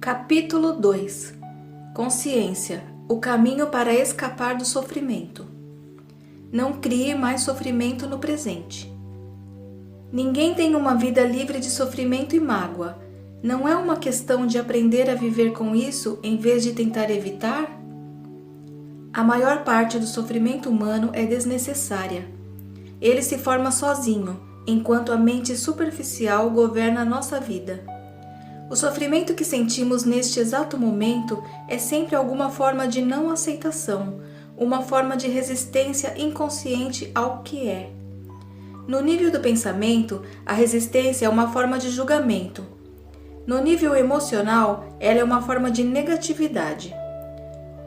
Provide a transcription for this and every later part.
Capítulo 2 Consciência, o caminho para escapar do sofrimento. Não crie mais sofrimento no presente. Ninguém tem uma vida livre de sofrimento e mágoa. Não é uma questão de aprender a viver com isso em vez de tentar evitar? A maior parte do sofrimento humano é desnecessária. Ele se forma sozinho, enquanto a mente superficial governa a nossa vida. O sofrimento que sentimos neste exato momento é sempre alguma forma de não aceitação, uma forma de resistência inconsciente ao que é. No nível do pensamento, a resistência é uma forma de julgamento. No nível emocional, ela é uma forma de negatividade.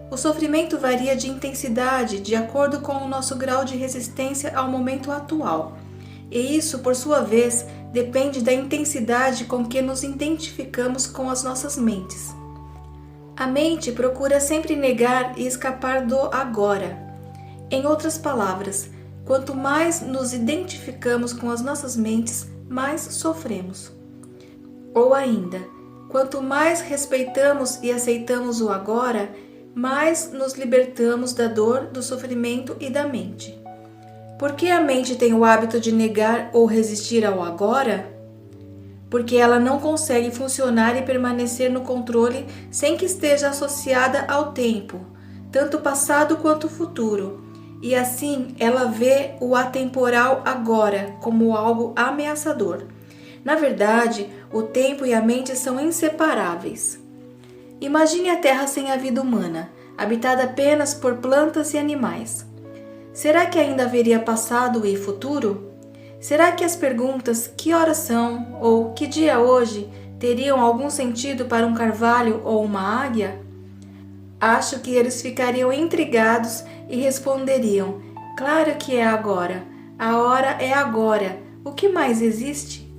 O sofrimento varia de intensidade de acordo com o nosso grau de resistência ao momento atual. E isso, por sua vez, depende da intensidade com que nos identificamos com as nossas mentes. A mente procura sempre negar e escapar do agora. Em outras palavras, quanto mais nos identificamos com as nossas mentes, mais sofremos. Ou ainda, quanto mais respeitamos e aceitamos o agora, mais nos libertamos da dor, do sofrimento e da mente. Por que a mente tem o hábito de negar ou resistir ao agora? Porque ela não consegue funcionar e permanecer no controle sem que esteja associada ao tempo, tanto passado quanto futuro, e assim ela vê o atemporal agora como algo ameaçador. Na verdade, o tempo e a mente são inseparáveis. Imagine a Terra sem a vida humana, habitada apenas por plantas e animais. Será que ainda haveria passado e futuro? Será que as perguntas "que horas são?" ou "que dia é hoje?" teriam algum sentido para um carvalho ou uma águia? Acho que eles ficariam intrigados e responderiam: "Claro que é agora. A hora é agora. O que mais existe?"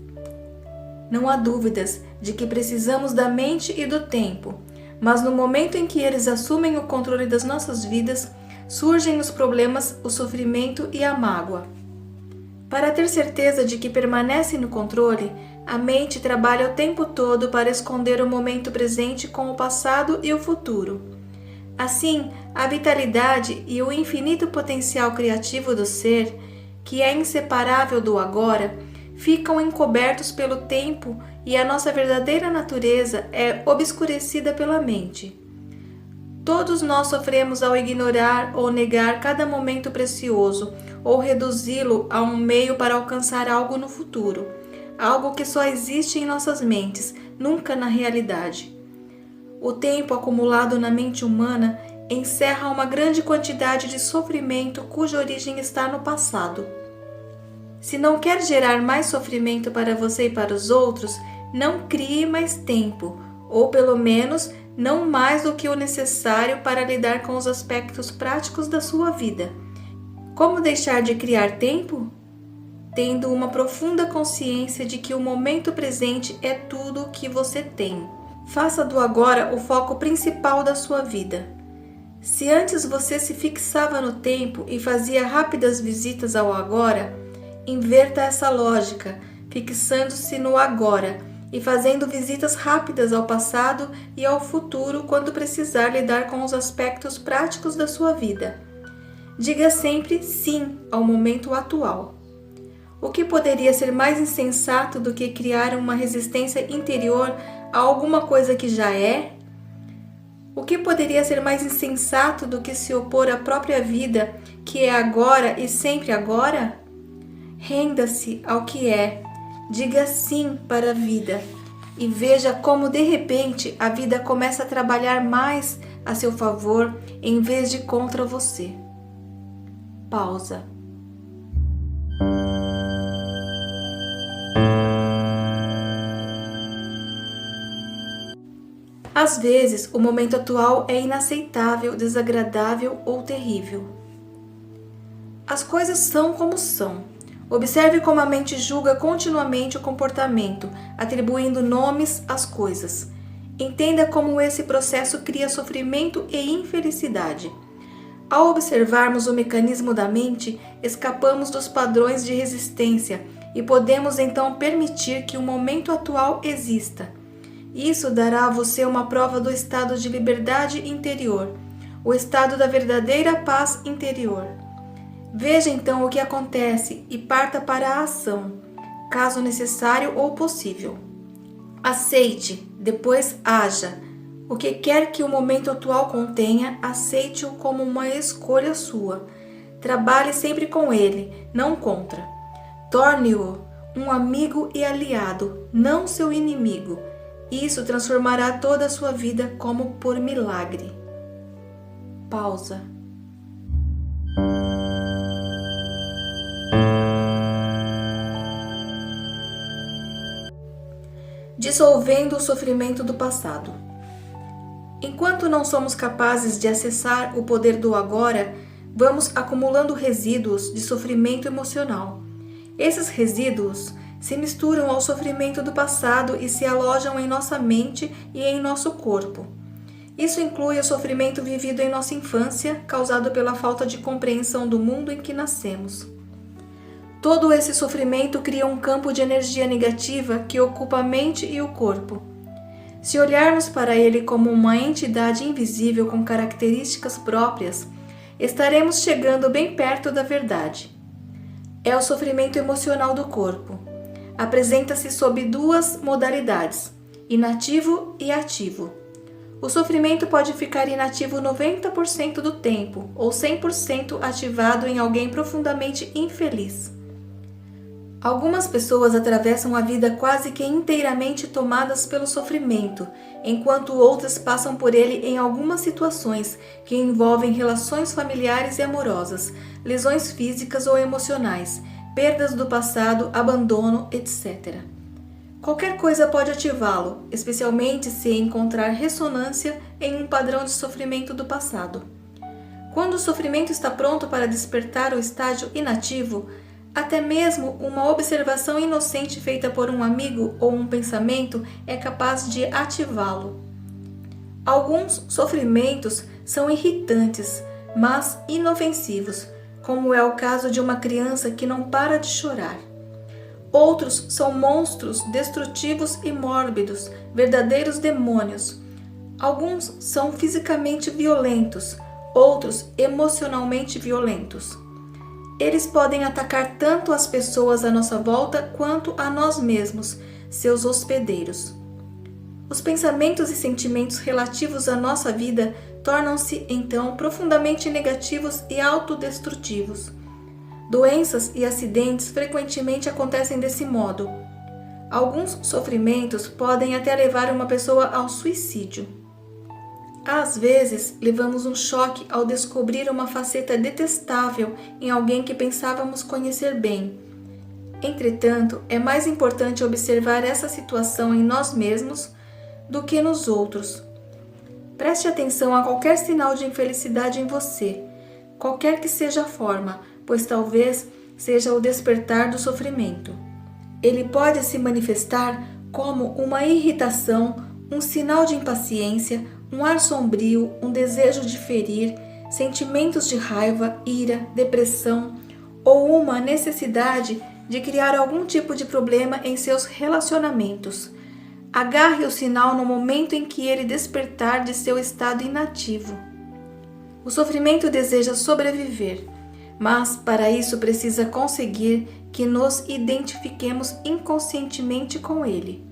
Não há dúvidas de que precisamos da mente e do tempo, mas no momento em que eles assumem o controle das nossas vidas, surgem os problemas, o sofrimento e a mágoa. Para ter certeza de que permanece no controle, a mente trabalha o tempo todo para esconder o momento presente com o passado e o futuro. Assim, a vitalidade e o infinito potencial criativo do ser, que é inseparável do agora, ficam encobertos pelo tempo e a nossa verdadeira natureza é obscurecida pela mente. Todos nós sofremos ao ignorar ou negar cada momento precioso ou reduzi-lo a um meio para alcançar algo no futuro, algo que só existe em nossas mentes, nunca na realidade. O tempo acumulado na mente humana encerra uma grande quantidade de sofrimento cuja origem está no passado. Se não quer gerar mais sofrimento para você e para os outros, não crie mais tempo, ou pelo menos não mais do que o necessário para lidar com os aspectos práticos da sua vida. Como deixar de criar tempo? Tendo uma profunda consciência de que o momento presente é tudo o que você tem. Faça do agora o foco principal da sua vida. Se antes você se fixava no tempo e fazia rápidas visitas ao agora, inverta essa lógica, fixando-se no agora e fazendo visitas rápidas ao passado e ao futuro quando precisar lidar com os aspectos práticos da sua vida. Diga sempre sim ao momento atual. O que poderia ser mais insensato do que criar uma resistência interior a alguma coisa que já é? O que poderia ser mais insensato do que se opor à própria vida, que é agora e sempre agora? Renda-se ao que é. Diga sim para a vida e veja como de repente a vida começa a trabalhar mais a seu favor em vez de contra você. Pausa. Às vezes, o momento atual é inaceitável, desagradável ou terrível. As coisas são como são. Observe como a mente julga continuamente o comportamento, atribuindo nomes às coisas. Entenda como esse processo cria sofrimento e infelicidade. Ao observarmos o mecanismo da mente, escapamos dos padrões de resistência e podemos então permitir que o momento atual exista. Isso dará a você uma prova do estado de liberdade interior, o estado da verdadeira paz interior. Veja então o que acontece e parta para a ação, caso necessário ou possível. Aceite, depois haja. O que quer que o momento atual contenha, aceite-o como uma escolha sua. Trabalhe sempre com ele, não contra. Torne-o um amigo e aliado, não seu inimigo. Isso transformará toda a sua vida como por milagre. Pausa. Dissolvendo o sofrimento do passado. Enquanto não somos capazes de acessar o poder do agora, vamos acumulando resíduos de sofrimento emocional. Esses resíduos se misturam ao sofrimento do passado e se alojam em nossa mente e em nosso corpo. Isso inclui o sofrimento vivido em nossa infância, causado pela falta de compreensão do mundo em que nascemos. Todo esse sofrimento cria um campo de energia negativa que ocupa a mente e o corpo. Se olharmos para ele como uma entidade invisível com características próprias, estaremos chegando bem perto da verdade. É o sofrimento emocional do corpo. Apresenta-se sob duas modalidades, inativo e ativo. O sofrimento pode ficar inativo 90% do tempo ou 100% ativado em alguém profundamente infeliz. Algumas pessoas atravessam a vida quase que inteiramente tomadas pelo sofrimento, enquanto outras passam por ele em algumas situações que envolvem relações familiares e amorosas, lesões físicas ou emocionais, perdas do passado, abandono, etc. Qualquer coisa pode ativá-lo, especialmente se encontrar ressonância em um padrão de sofrimento do passado. Quando o sofrimento está pronto para despertar o estágio inativo, até mesmo uma observação inocente feita por um amigo ou um pensamento é capaz de ativá-lo. Alguns sofrimentos são irritantes, mas inofensivos, como é o caso de uma criança que não para de chorar. Outros são monstros destrutivos e mórbidos, verdadeiros demônios. Alguns são fisicamente violentos, outros emocionalmente violentos. Eles podem atacar tanto as pessoas à nossa volta quanto a nós mesmos, seus hospedeiros. Os pensamentos e sentimentos relativos à nossa vida tornam-se, então, profundamente negativos e autodestrutivos. Doenças e acidentes frequentemente acontecem desse modo. Alguns sofrimentos podem até levar uma pessoa ao suicídio. Às vezes, levamos um choque ao descobrir uma faceta detestável em alguém que pensávamos conhecer bem. Entretanto, é mais importante observar essa situação em nós mesmos do que nos outros. Preste atenção a qualquer sinal de infelicidade em você, qualquer que seja a forma, pois talvez seja o despertar do sofrimento. Ele pode se manifestar como uma irritação, um sinal de impaciência, um ar sombrio, um desejo de ferir, sentimentos de raiva, ira, depressão ou uma necessidade de criar algum tipo de problema em seus relacionamentos. Agarre o sinal no momento em que ele despertar de seu estado inativo. O sofrimento deseja sobreviver, mas para isso precisa conseguir que nos identifiquemos inconscientemente com ele.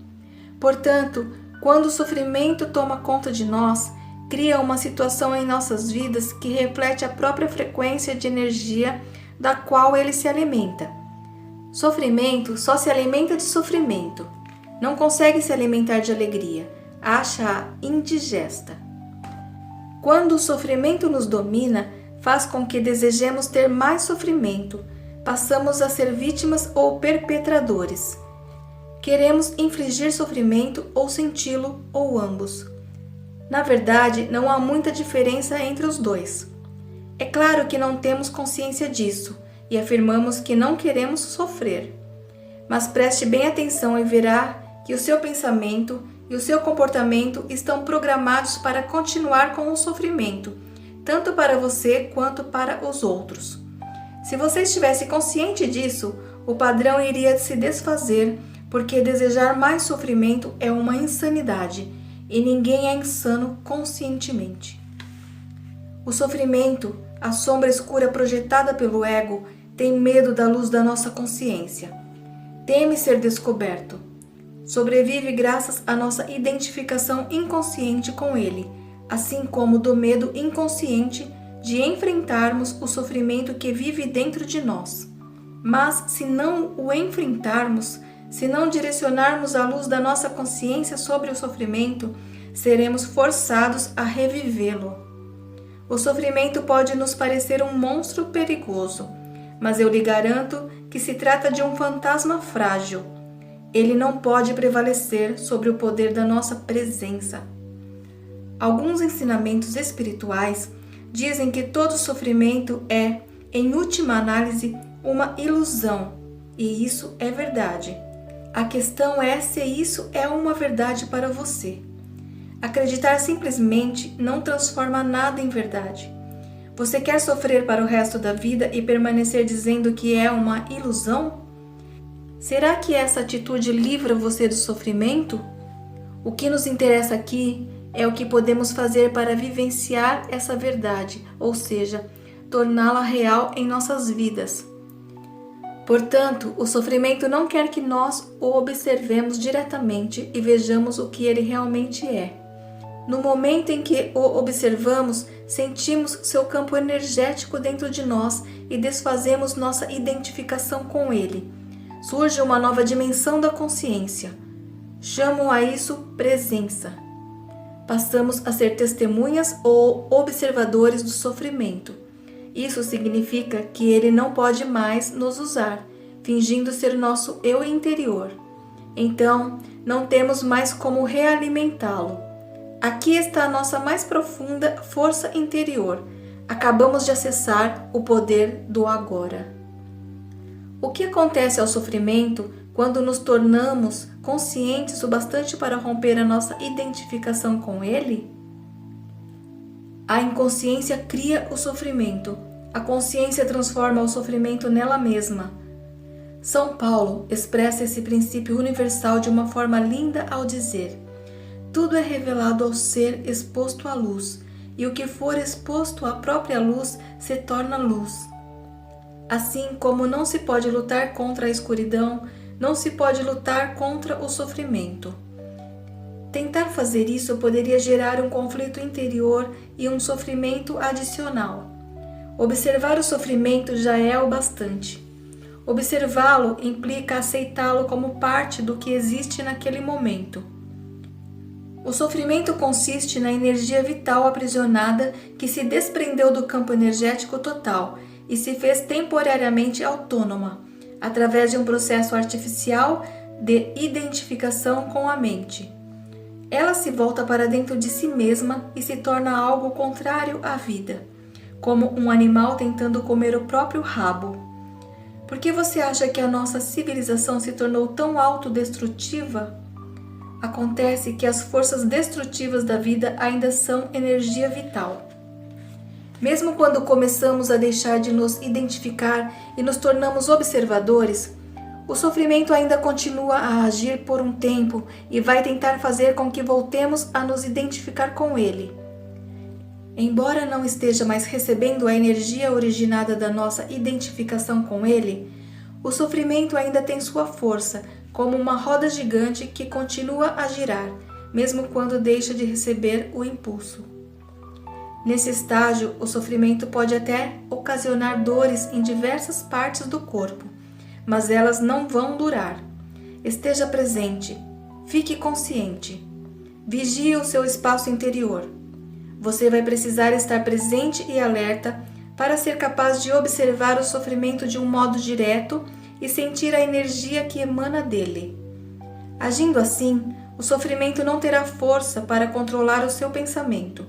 Portanto, quando o sofrimento toma conta de nós, cria uma situação em nossas vidas que reflete a própria frequência de energia da qual ele se alimenta. Sofrimento só se alimenta de sofrimento. Não consegue se alimentar de alegria. Acha-a indigesta. Quando o sofrimento nos domina, faz com que desejemos ter mais sofrimento. Passamos a ser vítimas ou perpetradores. Queremos infligir sofrimento ou senti-lo, ou ambos. Na verdade, não há muita diferença entre os dois. É claro que não temos consciência disso e afirmamos que não queremos sofrer. Mas preste bem atenção e verá que o seu pensamento e o seu comportamento estão programados para continuar com o sofrimento, tanto para você quanto para os outros. Se você estivesse consciente disso, o padrão iria se desfazer, porque desejar mais sofrimento é uma insanidade e ninguém é insano conscientemente. O sofrimento, a sombra escura projetada pelo ego, tem medo da luz da nossa consciência. Teme ser descoberto. Sobrevive graças à nossa identificação inconsciente com ele, assim como do medo inconsciente de enfrentarmos o sofrimento que vive dentro de nós. Mas se não o enfrentarmos, se não direcionarmos a luz da nossa consciência sobre o sofrimento, seremos forçados a revivê-lo. O sofrimento pode nos parecer um monstro perigoso, mas eu lhe garanto que se trata de um fantasma frágil. Ele não pode prevalecer sobre o poder da nossa presença. Alguns ensinamentos espirituais dizem que todo sofrimento é, em última análise, uma ilusão, e isso é verdade. A questão é se isso é uma verdade para você. Acreditar simplesmente não transforma nada em verdade. Você quer sofrer para o resto da vida e permanecer dizendo que é uma ilusão? Será que essa atitude livra você do sofrimento? O que nos interessa aqui é o que podemos fazer para vivenciar essa verdade, ou seja, torná-la real em nossas vidas. Portanto, o sofrimento não quer que nós o observemos diretamente e vejamos o que ele realmente é. No momento em que o observamos, sentimos seu campo energético dentro de nós e desfazemos nossa identificação com ele. Surge uma nova dimensão da consciência. Chamo a isso presença. Passamos a ser testemunhas ou observadores do sofrimento. Isso significa que ele não pode mais nos usar, fingindo ser nosso eu interior. Então, não temos mais como realimentá-lo. Aqui está a nossa mais profunda força interior. Acabamos de acessar o poder do agora. O que acontece ao sofrimento quando nos tornamos conscientes o bastante para romper a nossa identificação com ele? A inconsciência cria o sofrimento. A consciência transforma o sofrimento nela mesma. São Paulo expressa esse princípio universal de uma forma linda ao dizer: tudo é revelado ao ser exposto à luz, e o que for exposto à própria luz se torna luz. Assim como não se pode lutar contra a escuridão, não se pode lutar contra o sofrimento. Tentar fazer isso poderia gerar um conflito interior e um sofrimento adicional. Observar o sofrimento já é o bastante. Observá-lo implica aceitá-lo como parte do que existe naquele momento. O sofrimento consiste na energia vital aprisionada que se desprendeu do campo energético total e se fez temporariamente autônoma, através de um processo artificial de identificação com a mente. Ela se volta para dentro de si mesma e se torna algo contrário à vida, como um animal tentando comer o próprio rabo. Por que você acha que a nossa civilização se tornou tão autodestrutiva? Acontece que as forças destrutivas da vida ainda são energia vital. Mesmo quando começamos a deixar de nos identificar e nos tornamos observadores, o sofrimento ainda continua a agir por um tempo e vai tentar fazer com que voltemos a nos identificar com ele. Embora não esteja mais recebendo a energia originada da nossa identificação com ele, o sofrimento ainda tem sua força, como uma roda gigante que continua a girar, mesmo quando deixa de receber o impulso. Nesse estágio, o sofrimento pode até ocasionar dores em diversas partes do corpo, mas elas não vão durar. Esteja presente, fique consciente, vigie o seu espaço interior. Você vai precisar estar presente e alerta para ser capaz de observar o sofrimento de um modo direto e sentir a energia que emana dele. Agindo assim, o sofrimento não terá força para controlar o seu pensamento.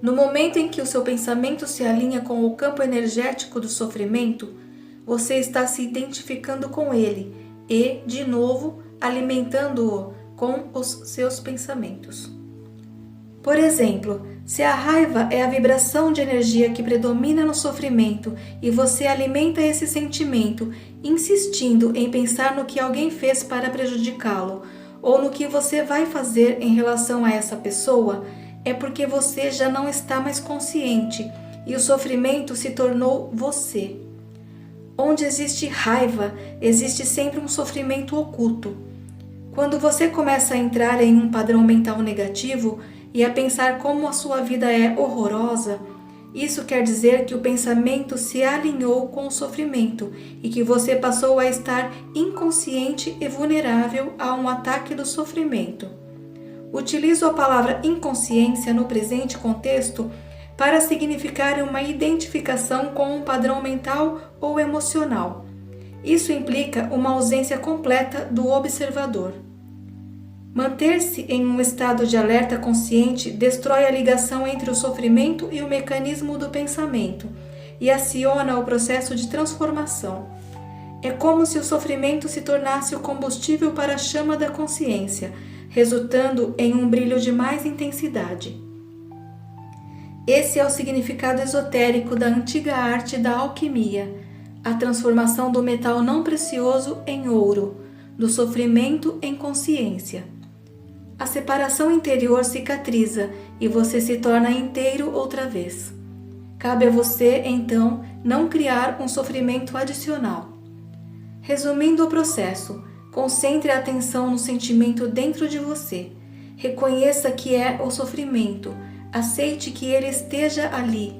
No momento em que o seu pensamento se alinha com o campo energético do sofrimento, você está se identificando com ele e, de novo, alimentando-o com os seus pensamentos. Por exemplo, Se a raiva é a vibração de energia que predomina no sofrimento e você alimenta esse sentimento, insistindo em pensar no que alguém fez para prejudicá-lo ou no que você vai fazer em relação a essa pessoa, é porque você já não está mais consciente e o sofrimento se tornou você. Onde existe raiva, existe sempre um sofrimento oculto. Quando você começa a entrar em um padrão mental negativo e a pensar como a sua vida é horrorosa, isso quer dizer que o pensamento se alinhou com o sofrimento e que você passou a estar inconsciente e vulnerável a um ataque do sofrimento. Utilizo a palavra inconsciência no presente contexto para significar uma identificação com um padrão mental ou emocional. Isso implica uma ausência completa do observador. Manter-se em um estado de alerta consciente destrói a ligação entre o sofrimento e o mecanismo do pensamento e aciona o processo de transformação. É como se o sofrimento se tornasse o combustível para a chama da consciência, resultando em um brilho de mais intensidade. Esse é o significado esotérico da antiga arte da alquimia, a transformação do metal não precioso em ouro, do sofrimento em consciência. A separação interior cicatriza e você se torna inteiro outra vez. Cabe a você, então, não criar um sofrimento adicional. Resumindo o processo, concentre a atenção no sentimento dentro de você. Reconheça que é o sofrimento. Aceite que ele esteja ali.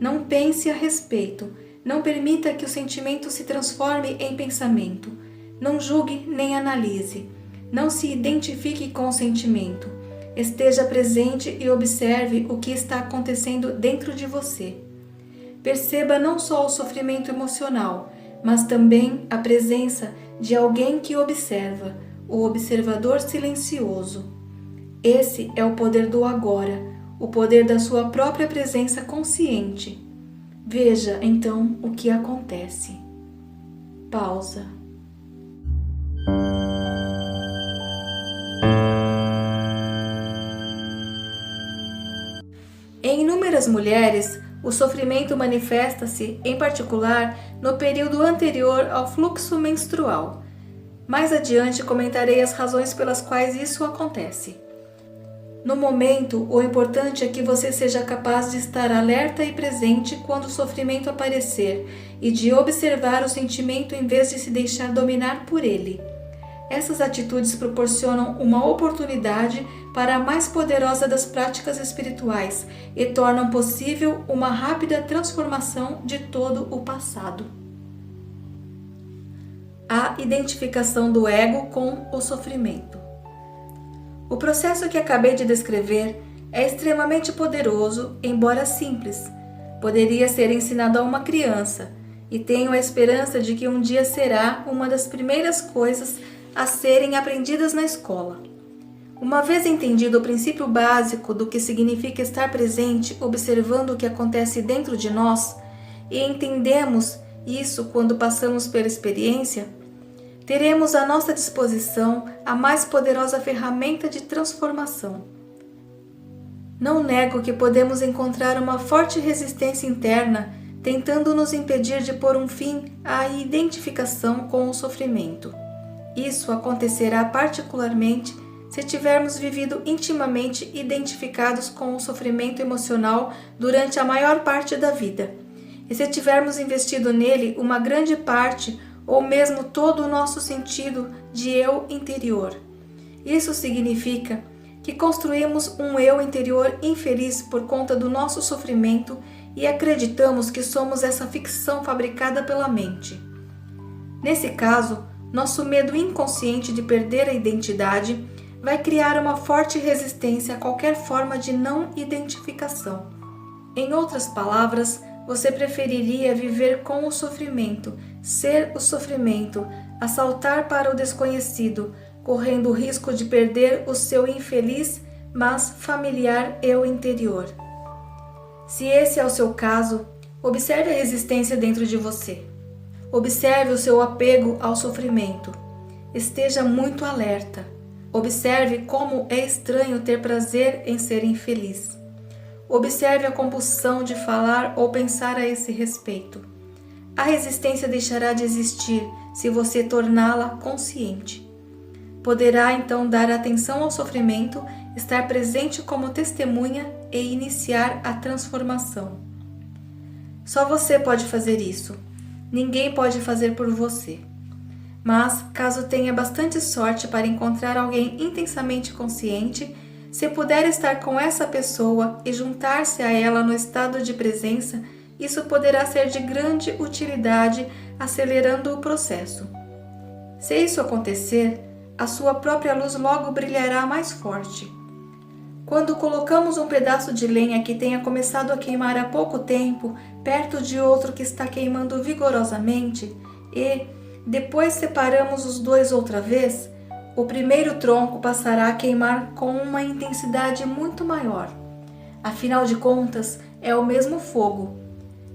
Não pense a respeito. Não permita que o sentimento se transforme em pensamento. Não julgue nem analise. Não se identifique com o sentimento. Esteja presente e observe o que está acontecendo dentro de você. Perceba não só o sofrimento emocional, mas também a presença de alguém que observa, o observador silencioso. Esse é o poder do agora, o poder da sua própria presença consciente. Veja, então, o que acontece. Pausa. Em inúmeras mulheres, o sofrimento manifesta-se, em particular, no período anterior ao fluxo menstrual. Mais adiante comentarei as razões pelas quais isso acontece. No momento, o importante é que você seja capaz de estar alerta e presente quando o sofrimento aparecer e de observar o sentimento em vez de se deixar dominar por ele. Essas atitudes proporcionam uma oportunidade para a mais poderosa das práticas espirituais e tornam possível uma rápida transformação de todo o passado. A identificação do ego com o sofrimento. O processo que acabei de descrever é extremamente poderoso, embora simples. Poderia ser ensinado a uma criança, e tenho a esperança de que um dia será uma das primeiras coisas a serem aprendidas na escola. Uma vez entendido o princípio básico do que significa estar presente observando o que acontece dentro de nós, e entendemos isso quando passamos pela experiência, teremos à nossa disposição a mais poderosa ferramenta de transformação. Não nego que podemos encontrar uma forte resistência interna tentando nos impedir de pôr um fim à identificação com o sofrimento. Isso acontecerá particularmente se tivermos vivido intimamente identificados com o sofrimento emocional durante a maior parte da vida, e se tivermos investido nele uma grande parte ou mesmo todo o nosso sentido de eu interior. Isso significa que construímos um eu interior infeliz por conta do nosso sofrimento e acreditamos que somos essa ficção fabricada pela mente. Nesse caso, nosso medo inconsciente de perder a identidade vai criar uma forte resistência a qualquer forma de não identificação. Em outras palavras, você preferiria viver com o sofrimento, ser o sofrimento, a saltar para o desconhecido, correndo o risco de perder o seu infeliz, mas familiar eu interior. Se esse é o seu caso, observe a resistência dentro de você. Observe o seu apego ao sofrimento. Esteja muito alerta. Observe como é estranho ter prazer em ser infeliz. Observe a compulsão de falar ou pensar a esse respeito. A resistência deixará de existir se você torná-la consciente. Poderá então dar atenção ao sofrimento, estar presente como testemunha e iniciar a transformação. Só você pode fazer isso. Ninguém pode fazer por você. Mas, caso tenha bastante sorte para encontrar alguém intensamente consciente, se puder estar com essa pessoa e juntar-se a ela no estado de presença, isso poderá ser de grande utilidade, acelerando o processo. Se isso acontecer, a sua própria luz logo brilhará mais forte. Quando colocamos um pedaço de lenha que tenha começado a queimar há pouco tempo, perto de outro que está queimando vigorosamente, e depois separamos os dois outra vez, o primeiro tronco passará a queimar com uma intensidade muito maior. Afinal de contas, é o mesmo fogo.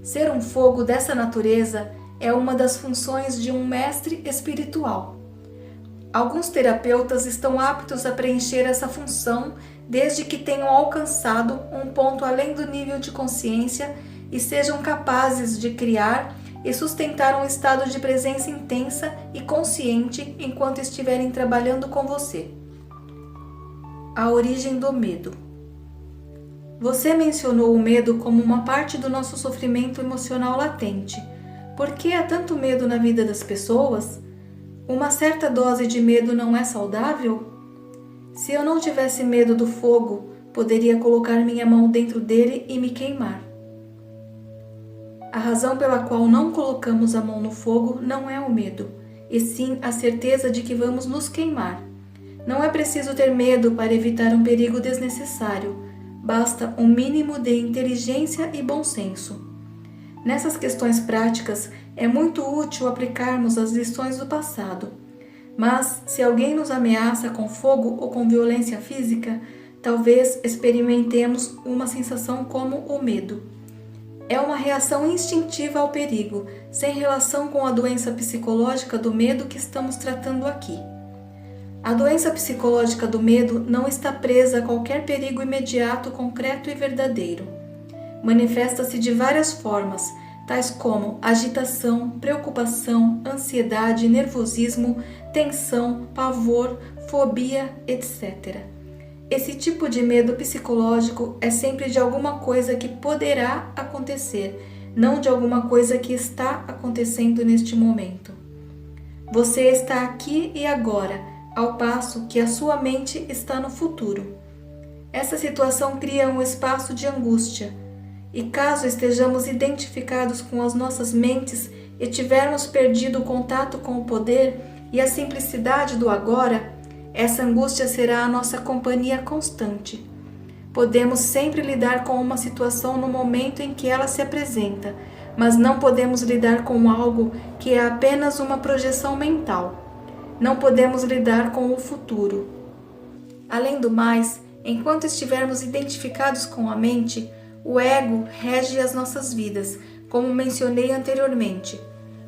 Ser um fogo dessa natureza é uma das funções de um mestre espiritual. Alguns terapeutas estão aptos a preencher essa função desde que tenham alcançado um ponto além do nível de consciência e sejam capazes de criar e sustentar um estado de presença intensa e consciente enquanto estiverem trabalhando com você. A origem do medo. Você mencionou o medo como uma parte do nosso sofrimento emocional latente. Por que há tanto medo na vida das pessoas? Uma certa dose de medo não é saudável? Se eu não tivesse medo do fogo, poderia colocar minha mão dentro dele e me queimar. A razão pela qual não colocamos a mão no fogo não é o medo, e sim a certeza de que vamos nos queimar. Não é preciso ter medo para evitar um perigo desnecessário, basta um mínimo de inteligência e bom senso. Nessas questões práticas, é muito útil aplicarmos as lições do passado. Mas, se alguém nos ameaça com fogo ou com violência física, talvez experimentemos uma sensação como o medo. É uma reação instintiva ao perigo, sem relação com a doença psicológica do medo que estamos tratando aqui. A doença psicológica do medo não está presa a qualquer perigo imediato, concreto e verdadeiro. Manifesta-se de várias formas, tais como agitação, preocupação, ansiedade, nervosismo, tensão, pavor, fobia, etc. Esse tipo de medo psicológico é sempre de alguma coisa que poderá acontecer, não de alguma coisa que está acontecendo neste momento. Você está aqui e agora, ao passo que a sua mente está no futuro. Essa situação cria um espaço de angústia, e caso estejamos identificados com as nossas mentes e tivermos perdido o contato com o poder e a simplicidade do agora, essa angústia será a nossa companhia constante. Podemos sempre lidar com uma situação no momento em que ela se apresenta, mas não podemos lidar com algo que é apenas uma projeção mental. Não podemos lidar com o futuro. Além do mais, enquanto estivermos identificados com a mente, o ego rege as nossas vidas, como mencionei anteriormente.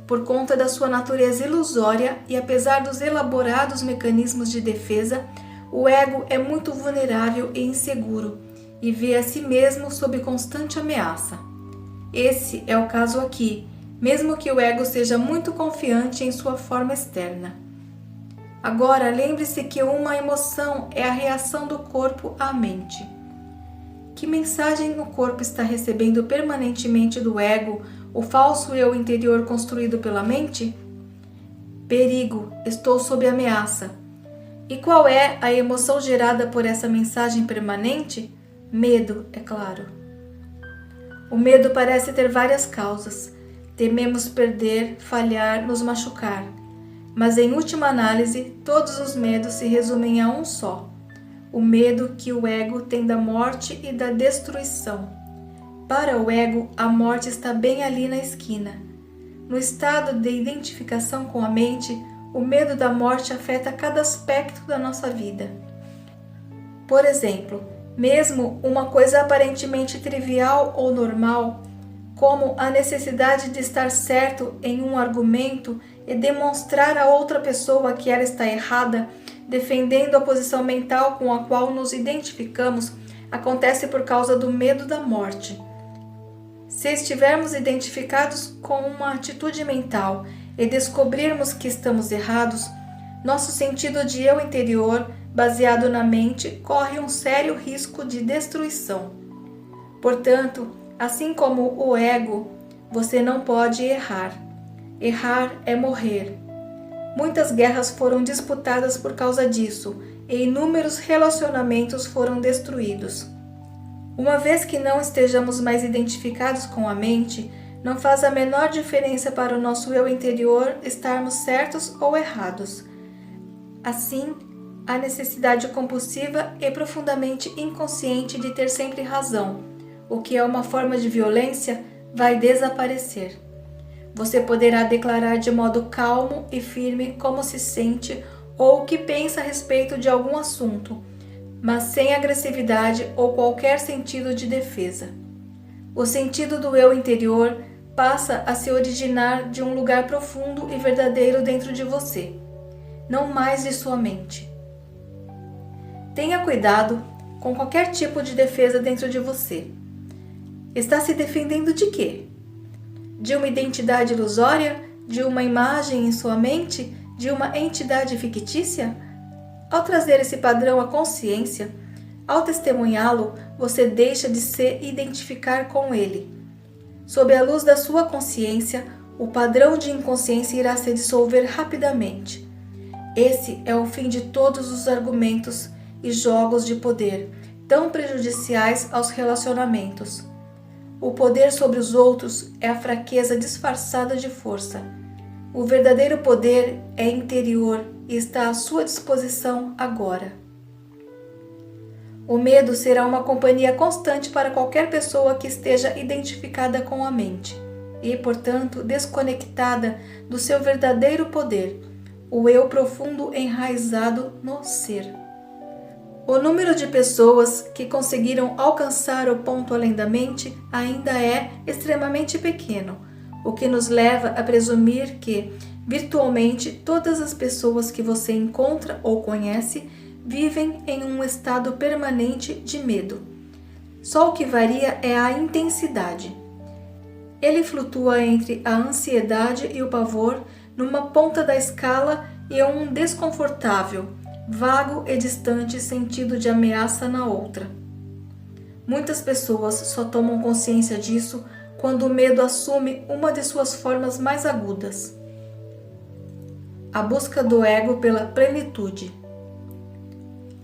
Por conta da sua natureza ilusória e apesar dos elaborados mecanismos de defesa, o ego é muito vulnerável e inseguro e vê a si mesmo sob constante ameaça. Esse é o caso aqui, mesmo que o ego seja muito confiante em sua forma externa. Agora, lembre-se que uma emoção é a reação do corpo à mente. Que mensagem o corpo está recebendo permanentemente do ego, o falso eu interior construído pela mente? Perigo, estou sob ameaça. E qual é a emoção gerada por essa mensagem permanente? Medo, é claro. O medo parece ter várias causas. Tememos perder, falhar, nos machucar. Mas em última análise, todos os medos se resumem a um só. O medo que o ego tem da morte e da destruição. Para o ego, a morte está bem ali na esquina. No estado de identificação com a mente, o medo da morte afeta cada aspecto da nossa vida. Por exemplo, mesmo uma coisa aparentemente trivial ou normal, como a necessidade de estar certo em um argumento e demonstrar a outra pessoa que ela está errada, defendendo a posição mental com a qual nos identificamos, acontece por causa do medo da morte. Se estivermos identificados com uma atitude mental e descobrirmos que estamos errados, nosso sentido de eu interior, baseado na mente, corre um sério risco de destruição. Portanto, assim como o ego, você não pode errar. Errar é morrer. Muitas guerras foram disputadas por causa disso e inúmeros relacionamentos foram destruídos. Uma vez que não estejamos mais identificados com a mente, não faz a menor diferença para o nosso eu interior estarmos certos ou errados. Assim, a necessidade compulsiva e profundamente inconsciente de ter sempre razão, o que é uma forma de violência, vai desaparecer. Você poderá declarar de modo calmo e firme como se sente ou o que pensa a respeito de algum assunto, mas sem agressividade ou qualquer sentido de defesa. O sentido do eu interior passa a se originar de um lugar profundo e verdadeiro dentro de você, não mais de sua mente. Tenha cuidado com qualquer tipo de defesa dentro de você. Está se defendendo de quê? De uma identidade ilusória? De uma imagem em sua mente? De uma entidade fictícia? Ao trazer esse padrão à consciência, ao testemunhá-lo, você deixa de se identificar com ele. Sob a luz da sua consciência, o padrão de inconsciência irá se dissolver rapidamente. Esse é o fim de todos os argumentos e jogos de poder, tão prejudiciais aos relacionamentos. O poder sobre os outros é a fraqueza disfarçada de força. O verdadeiro poder é interior e está à sua disposição agora. O medo será uma companhia constante para qualquer pessoa que esteja identificada com a mente e, portanto, desconectada do seu verdadeiro poder, o eu profundo enraizado no ser. O número de pessoas que conseguiram alcançar o ponto além da mente ainda é extremamente pequeno, o que nos leva a presumir que, virtualmente, todas as pessoas que você encontra ou conhece vivem em um estado permanente de medo. Só o que varia é a intensidade. Ele flutua entre a ansiedade e o pavor numa ponta da escala e um desconfortável, vago e distante sentido de ameaça na outra. Muitas pessoas só tomam consciência disso quando o medo assume uma de suas formas mais agudas. A busca do ego pela plenitude.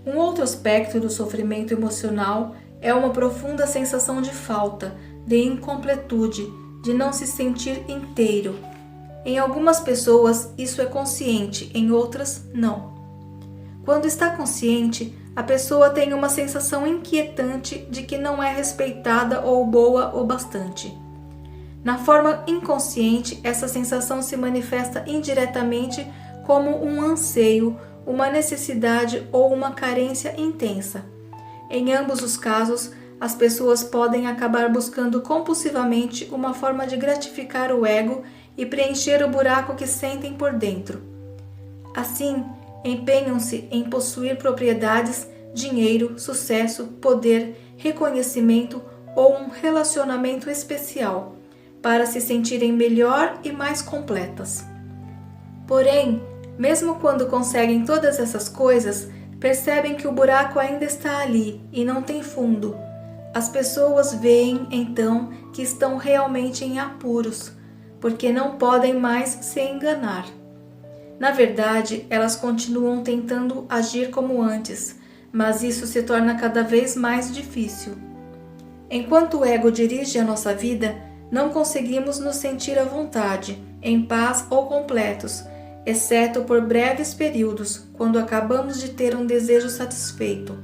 Um outro aspecto do sofrimento emocional é uma profunda sensação de falta, de incompletude, de não se sentir inteiro. Em algumas pessoas isso é consciente, em outras não. Quando está consciente, a pessoa tem uma sensação inquietante de que não é respeitada ou boa o bastante. Na forma inconsciente, essa sensação se manifesta indiretamente como um anseio, uma necessidade ou uma carência intensa. Em ambos os casos, as pessoas podem acabar buscando compulsivamente uma forma de gratificar o ego e preencher o buraco que sentem por dentro. Assim, empenham-se em possuir propriedades, dinheiro, sucesso, poder, reconhecimento ou um relacionamento especial, para se sentirem melhor e mais completas. Porém, mesmo quando conseguem todas essas coisas, percebem que o buraco ainda está ali e não tem fundo. As pessoas veem, então, que estão realmente em apuros, porque não podem mais se enganar. Na verdade, elas continuam tentando agir como antes, mas isso se torna cada vez mais difícil. Enquanto o ego dirige a nossa vida, não conseguimos nos sentir à vontade, em paz ou completos, exceto por breves períodos, quando acabamos de ter um desejo satisfeito.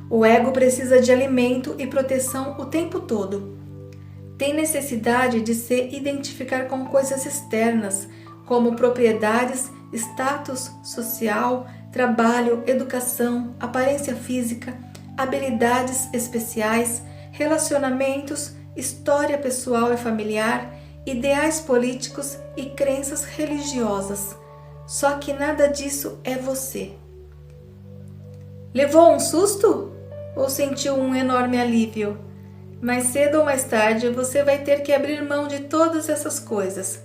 O ego precisa de alimento e proteção o tempo todo. Tem necessidade de se identificar com coisas externas, como propriedades, status social, trabalho, educação, aparência física, habilidades especiais, relacionamentos, história pessoal e familiar, ideais políticos e crenças religiosas. Só que nada disso é você. Levou um susto? ou sentiu um enorme alívio? Mais cedo ou mais tarde você vai ter que abrir mão de todas essas coisas.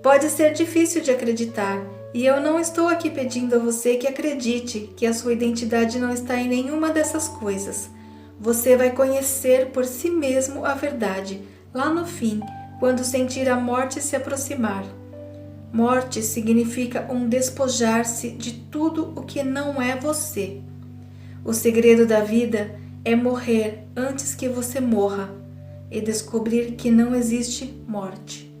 Pode ser difícil de acreditar, e eu não estou aqui pedindo a você que acredite que a sua identidade não está em nenhuma dessas coisas. Você vai conhecer por si mesmo a verdade, lá no fim, quando sentir a morte se aproximar. Morte significa um despojar-se de tudo o que não é você. O segredo da vida é morrer antes que você morra e descobrir que não existe morte.